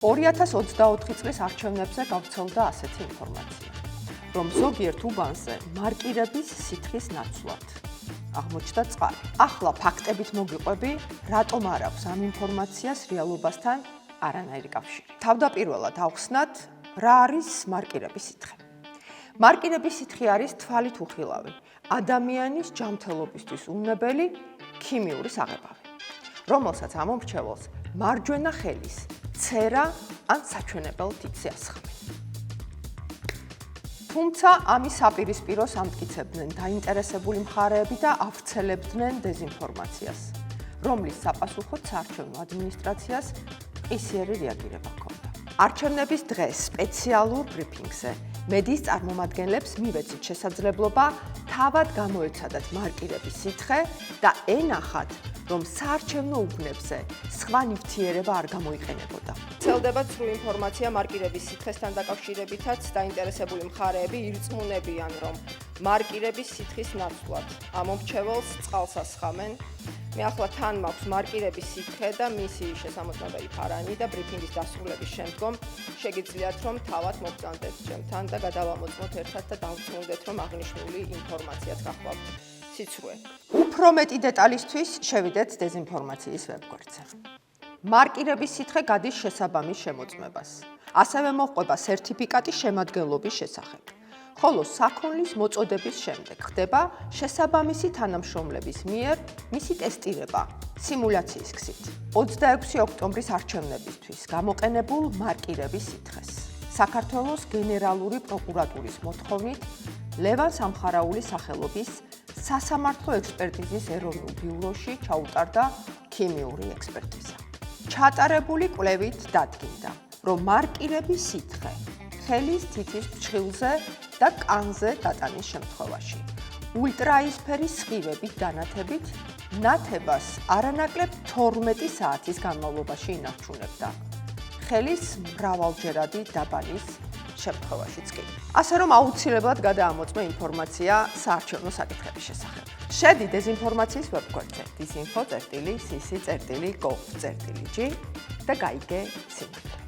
2024 წლის არჩევნებზე გავრცელდა ასეთი ინფორმაცია, რომ ზოგიერთ უბანზე მარკირების სითხის ნაცვლად აღმოჩნდა წყალი. ახლა ფაქტებით მოგიყვები, რატომ არ აქვს ამ ინფორმაციას რეალობასთან არანაირი კავშირი. თავდაპირველად ავხსნათ, რა არის მარკირების სითხე. მარკირების სითხე არის თვალით უხილავი, ადამიანის ჯანმრთელობისთვის უნებელი ქიმიური საღებავი, რომელსაც ამომრჩეველს მარჯვენა ხელის ცერა ან საჩვენებელ თითზე ასხამენ. თუმცა ამის საპირისპიროს ამტკიცებდნენ დაინტერესებული მხარეები და ავრცელებდნენ დეზინფორმაციას, რომლის საპასუხოდ საარჩევნო ადმინისტრაციას ყისიერი რეაგირება ჰქონდა. არჩევნების დღეს სპეციალურ ბრიფინგზე მედიის წარმომადგენლებს მივეცით შესაძლებლობა თავად გამოეცადათ მარკირების სითხე და ენახათ, რომ საარჩევნო უბნებზე სხვა ნივთიერება არ გამოიყენებოდა. ვრცელდება სრული ინფორმაცია მარკირების სითხესთან დაკავშირებითაც დაინტერესებული მხარეები ირწმუნებიან, რომ მარკირების სითხის ნაცვლად ამომრჩეველს წყალს ასხამენ. მე ახლა თან მაქვს მარკირების სითხე და მისი შესამოწმებელი ფარანი და ბრიფინგის დასრულების შემდგომ შეგიძლიათ, რომ თავად მოგწანდეთ ჩემთან და გადავამოწმოთ ერთად და დავწმუნდეთ, რომ აღნიშნული ინფორმაციაც გახლავთ სიცრუე. უფრო მეტი დეტალისთვის შევიდეთ დეზინფორმაციის ვებგვერდზე. მარკირების სითხე გადის შესაბამის შემოწმებას. ასევე მოჰყვება სერტიფიკატი შემადგენლობის შესახებ. ხოლო საქონლის მოწოდების შემდეგ ხდება შესაბამისი თანამშრომლების მიერ მისი ტესტირება სიმულაციის გზით. 26 ოქტომბრის არჩევნებისთვის გამოყენებულ მარკირების სითხეს საქართველოს გენერალური პროკურატურის მოთხოვნით ლევან სამხარაულის სახელობის სასამართლო ექსპერტიზის ეროვნულ ბიუროში ჩაუტარდა ქიმიური ექსპერტიზა. ჩატარებული კვლევით დადგინდა, რომ მარკირების სითხე ხელის თითის ფრჩხილზე და კანზე დატანის შემთხვევაში ულტრაისფერის სხივებით დანათებით ნათებას არანაკლებ 12 საათის განმავლობაში ინარჩუნებდა. ხელის მრავალჯერადი დაბანის შემთხვევაშიც კი. ასე რომ აუცილებლად გადაამოწმე ინფორმაცია საარჩევნო საკითხების შესახებ. შედი დეზინფორმაციის ვებგვერდზე disinfo.cc.gov.g და გაიგე სიმართლე.